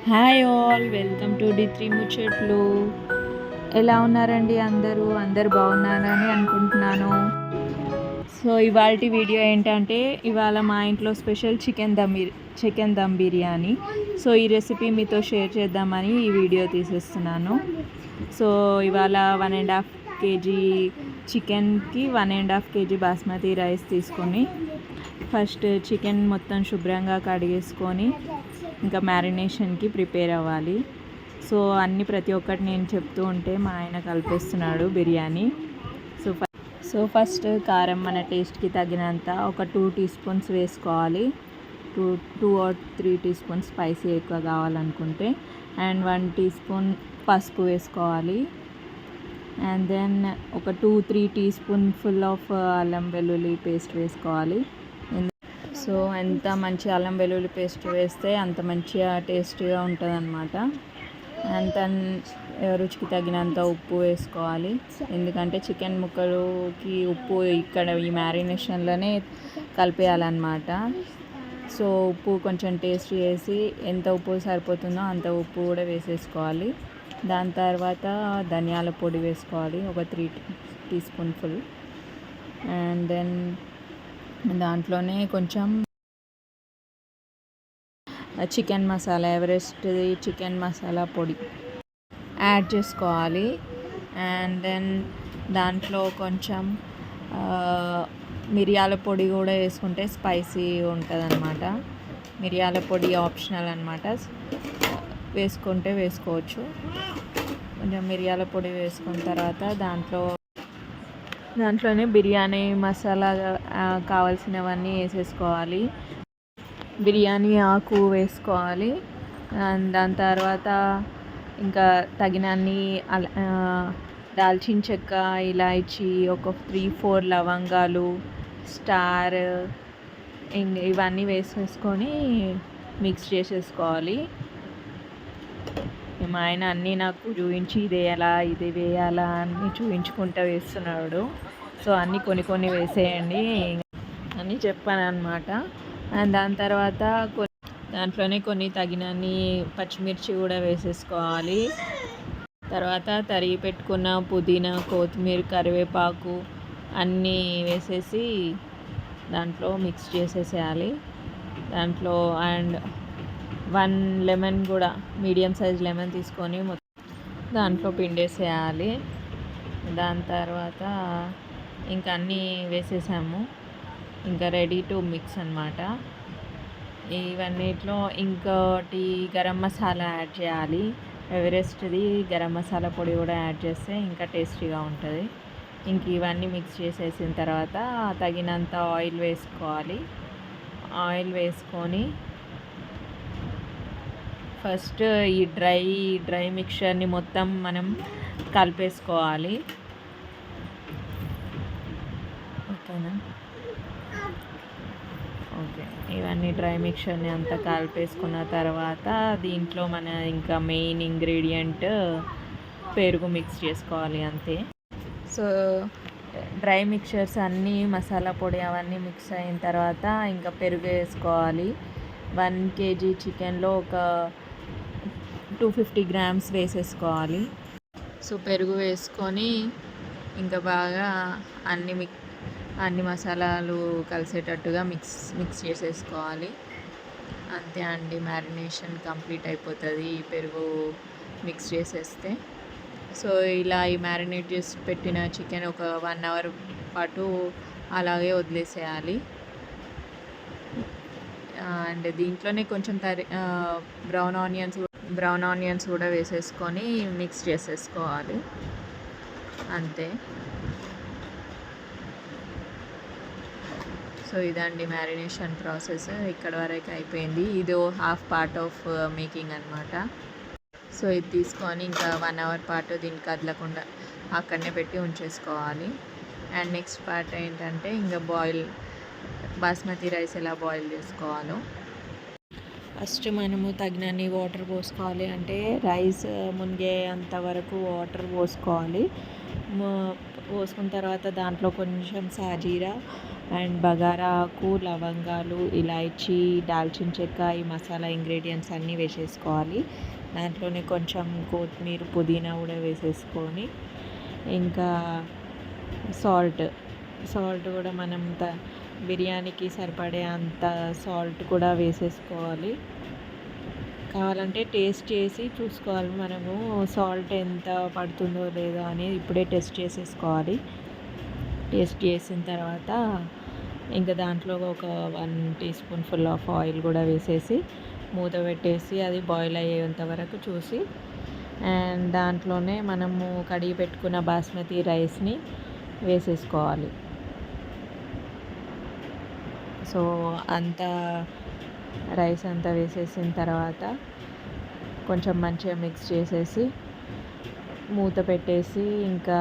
Hi all, welcome to డి3 ముచ్చట్లు. ఎలా ఉన్నారండి అందరూ బాగున్నారని అనుకుంటున్నాను. సో ఇవాళ వీడియో ఏంటంటే, ఇవాళ మా ఇంట్లో special chicken dum biryani. So ఈ రెసిపీ మీతో షేర్ చేద్దామని ఈ వీడియో తీసేస్తున్నాను. సో ఇవాళ 1.5 kg చికెన్కి 1.5 kg బాస్మతి రైస్ తీసుకొని ఫస్ట్ చికెన్ మొత్తం శుభ్రంగా కడిగేసుకొని ఇంకా మ్యారినేషన్కి ప్రిపేర్ అవ్వాలి. సో ప్రతి ఒక్కటి నేను చెప్తూ ఉంటే మా ఆయన కలిపేస్తున్నాడు బిర్యానీ. సో ఫస్ట్ కారం మన టేస్ట్కి తగినంత ఒక 2 teaspoons వేసుకోవాలి. 2 or 3 teaspoons స్పైసీ ఎక్కువ కావాలనుకుంటే. అండ్ 1 teaspoon పసుపు వేసుకోవాలి. అండ్ దెన్ ఒక 2-3 teaspoon ఫుల్ ఆఫ్ అల్లం వెల్లుల్లి పేస్ట్ వేసుకోవాలి. సో ఎంత మంచి అల్లం వెల్లుల్లి పేస్ట్ వేస్తే అంత మంచిగా టేస్టీగా ఉంటుంది అన్నమాట. అంత రుచికి తగినంత ఉప్పు వేసుకోవాలి, ఎందుకంటే చికెన్ ముక్కలుకి ఉప్పు ఇక్కడ ఈ మ్యారినేషన్లోనే కలిపేయాలన్నమాట. సో ఉప్పు కొంచెం టేస్ట్ చేసి ఎంత ఉప్పు సరిపోతుందో అంత ఉప్పు కూడా వేసేసుకోవాలి. దాని తర్వాత ధనియాల పొడి వేసుకోవాలి, ఒక 3 teaspoon ఫుల్. అండ్ దెన్ దాంట్లోనే కొంచెం chicken masala, Everest chicken masala పొడి యాడ్ చేసుకోవాలి. అండ్ దెన్ దాంట్లో కొంచెం మిరియాల పొడి కూడా వేసుకుంటే స్పైసీ ఉంటుంది అన్నమాట. మిరియాల పొడి ఆప్షనల్ అన్నమాట, వేసుకుంటే వేసుకోవచ్చు. కొంచెం మిరియాల పొడి వేసుకున్న తర్వాత దాంట్లోనే బిర్యానీ మసాలా కావాల్సినవన్నీ వేసేసుకోవాలి. బిర్యానీ ఆకు వేసుకోవాలి. అండ్ దాని తర్వాత ఇంకా తగినన్ని దాల్చిన చెక్క, ఇలాచీ, ఒక 3-4 లవంగాలు, స్టార్, ఇవన్నీ వేసేసుకొని మిక్స్ చేసేసుకోవాలి. మా ఆయన అన్నీ నాకు చూపించి ఇది వేయాలా అన్నీ చూపించుకుంటూ వేస్తున్నాడు. సో అన్నీ కొన్ని వేసేయండి అని చెప్పాను అనమాట. అండ్ దాని తర్వాత దాంట్లోనే కొన్ని తగినన్ని పచ్చిమిర్చి కూడా వేసేసుకోవాలి. తర్వాత తరిగి పెట్టుకున్న పుదీనా, కొత్తిమీర, కరివేపాకు అన్నీ వేసేసి దాంట్లో మిక్స్ చేసేసేయాలి. దాంట్లో అండ్ 1 లెమన్ కూడా, మీడియం సైజ్ లెమన్ తీసుకొని దాంట్లో పిండేసేయాలి. దాని తర్వాత ఇంకా అన్నీ వేసేసాము, ఇంకా రెడీ టు మిక్స్ అన్నమాట. ఇవన్నిట్లో ఇంకోటి గరం మసాలా యాడ్ చేయాలి. ఎవరెస్ట్ది గరం మసాలా పొడి కూడా యాడ్ చేస్తే ఇంకా టేస్టీగా ఉంటుంది. ఇంక ఇవన్నీ మిక్స్ చేసేసిన తర్వాత తగినంత ఆయిల్ వేసుకోవాలి. ఆయిల్ వేసుకొని ఫస్ట్ ఈ డ్రై మిక్చర్ని మొత్తం మనం కలిపేసుకోవాలి. ఓకేనా? ఓకే, ఇవన్నీ డ్రై మిక్చర్ని అంతా కలిపేసుకున్న తర్వాత దీంట్లో మన ఇంకా మెయిన్ ఇంగ్రీడియంట్ పెరుగు మిక్స్ చేసుకోవాలి, అంతే. సో డ్రై మిక్చర్స్ అన్నీ, మసాలా పొడి అవన్నీ మిక్స్ అయిన తర్వాత ఇంకా పెరుగు వేసుకోవాలి. 1 kg చికెన్లో ఒక 250 grams వేసేసుకోవాలి. సో పెరుగు వేసుకొని ఇంకా బాగా అన్ని మసాలాలు కలిసేటట్టుగా మిక్స్ చేసేసుకోవాలి. అంతే అండి, మ్యారినేషన్ కంప్లీట్ అయిపోతుంది ఈ పెరుగు మిక్స్ చేసేస్తే. సో ఇలా ఈ మ్యారినేట్ చేసి పెట్టిన చికెన్ ఒక 1 hour పాటు అలాగే వదిలేసేయాలి. అండ్ దీంట్లోనే కొంచెం బ్రౌన్ ఆనియన్స్ కూడా వేసేసుకొని మిక్స్ చేసేసుకోవాలి, అంతే. సో ఇదండి మ్యారినేషన్ ప్రాసెస్, ఇక్కడ వరకు అయిపోయింది. ఇది హాఫ్ పార్ట్ ఆఫ్ మేకింగ్ అనమాట. సో ఇది తీసుకొని ఇంకా 1 hour పాటు దీన్ని కదలకుండా అక్కడనే పెట్టి ఉంచేసుకోవాలి. అండ్ నెక్స్ట్ పార్ట్ ఏంటంటే ఇంకా బాస్మతి రైస్ ఎలా బాయిల్ చేసుకోవాలో. ఫస్ట్ మనము తగినన్ని వాటర్ పోసుకోవాలి, అంటే రైస్ మునిగే అంతవరకు వాటర్ పోసుకోవాలి. పోసుకున్న తర్వాత దాంట్లో కొంచెం సాజీరా, అండ్ బగారా ఆకు, లవంగాలు, ఇలాచీ, దాల్చిన చెక్క, ఈ మసాలా ఇంగ్రీడియంట్స్ అన్నీ వేసేసుకోవాలి. దాంట్లోనే కొంచెం కొత్తిమీర, పుదీనా కూడా వేసేసుకొని, ఇంకా సాల్ట్ కూడా మనం బిర్యానీకి సరిపడే అంత సాల్ట్ కూడా వేసేసుకోవాలి. కావాలంటే టేస్ట్ చేసి చూసుకోవాలి మనము సాల్ట్ ఎంత పడుతుందో లేదో అనేది ఇప్పుడే టెస్ట్ చేసేసుకోవాలి. టేస్ట్ చేసిన తర్వాత ఇంకా దాంట్లో ఒక 1 teaspoon full of oil కూడా వేసేసి మూత పెట్టేసి అది బాయిల్ అయ్యేంత వరకు చూసి, అండ్ దాంట్లోనే మనము కడిగి పెట్టుకున్న బాస్మతి రైస్ని వేసేసుకోవాలి. సో అంతా రైస్ అంతా వేసేసిన తర్వాత కొంచెం మంచిగా మిక్స్ చేసేసి మూత పెట్టేసి, ఇంకా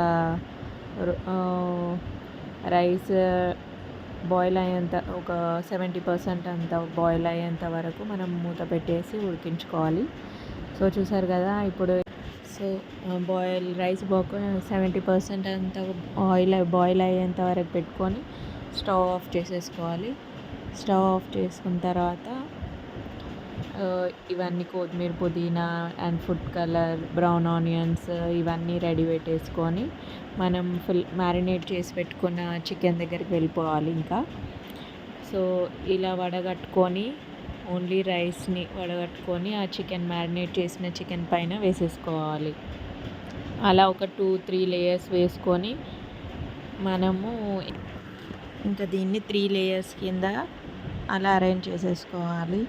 రైస్ బాయిల్ అయ్యేంత ఒక 70% అంత బాయిల్ అయ్యేంత వరకు మనం మూత పెట్టేసి ఉడికించుకోవాలి. సో చూసారు కదా ఇప్పుడు. సో రైస్ 70% అంత బాయిల్ అయ్యేంత వరకు పెట్టుకొని స్టవ్ ఆఫ్ చేసేసుకోవాలి. స్టవ్ ఆఫ్ చేసుకున్న తర్వాత ఇవన్నీ కొత్తిమీర, పుదీనా and food colour, brown onions ఇవన్నీ రెడీ పెట్టేసుకొని మనం మ్యారినేట్ చేసి పెట్టుకున్న చికెన్ దగ్గరికి వెళ్ళిపోవాలి. ఇంకా సో ఇలా వడగట్టుకొని ఓన్లీ రైస్ని వడగట్టుకొని ఆ చికెన్ మ్యారినేట్ చేసిన చికెన్ పైన వేసేసుకోవాలి. అలా ఒక 2-3 లేయర్స్ వేసుకొని మనము ఇంకా దీన్ని 3 లేయర్స్ కింద అలా అరేంజ్ చేసేసుకోవాలి.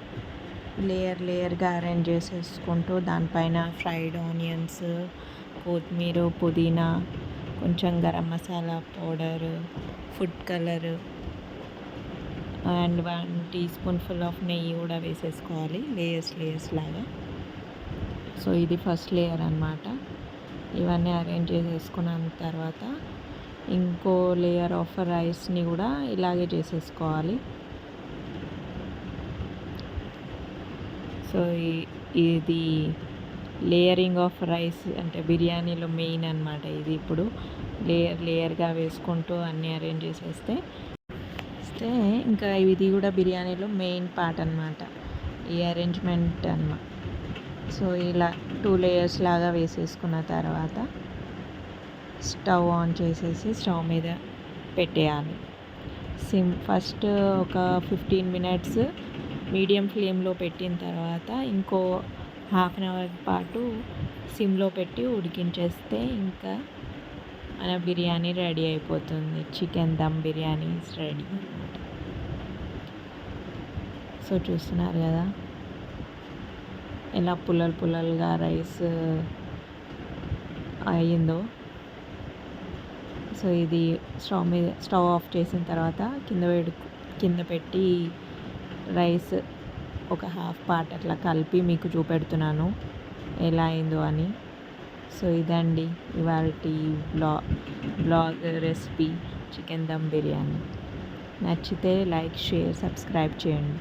లేయర్గా అరేంజ్ చేసేసుకుంటూ దానిపైన ఫ్రైడ్ ఆనియన్స్, కొత్తిమీర, పుదీనా, కొంచెం garam masala powder, food colour and 1 teaspoon full of నెయ్యి కూడా వేసేసుకోవాలి లేయర్స్ లాగా. సో ఇది ఫస్ట్ లేయర్ అన్నమాట. ఇవన్నీ అరేంజ్ చేసేసుకున్న తర్వాత ఇంకో లేయర్ ఆఫ్ రైస్ని కూడా ఇలాగే చేసేసుకోవాలి. సో ఇది లేయరింగ్ ఆఫ్ రైస్ అంటే బిర్యానీలో మెయిన్ అన్నమాట. ఇది ఇప్పుడు లేయర్గా వేసుకుంటూ అన్నీ అరేంజ్ చేసేస్తే ఇంకా ఇది కూడా బిర్యానీలో మెయిన్ పార్ట్ అన్నమాట, ఈ అరేంజ్మెంట్ అన్నమాట. సో ఇలా 2 లేయర్స్ లాగా వేసేసుకున్న తర్వాత స్టవ్ ఆన్ చేసేసి స్టవ్ మీద పెట్టేయాలి. ఫస్ట్ ఒక 15 మినిట్స్ మీడియం ఫ్లేమ్లో పెట్టిన తర్వాత ఇంకో హాఫ్ అన్ అవర్ పాటు సిమ్లో పెట్టి ఉడికించేస్తే ఇంకా మన బిర్యానీ రెడీ అయిపోతుంది. Chicken dum biryani is ready అన్నమాట. సో చూస్తున్నారు కదా ఎలా పుల్లలుగా రైస్ అయ్యిందో. సో ఇది స్టవ్ ఆఫ్ చేసిన తర్వాత కింద పెట్టి రైస్ ఒక హాఫ్ పార్ట్ అట్లా కలిపి మీకు చూపెడుతున్నాను ఎలా అయిందో అని. సో ఇదండి ఇవాల్టి blog recipe chicken dum biryani. నచ్చితే లైక్, షేర్, సబ్స్క్రైబ్ చేయండి.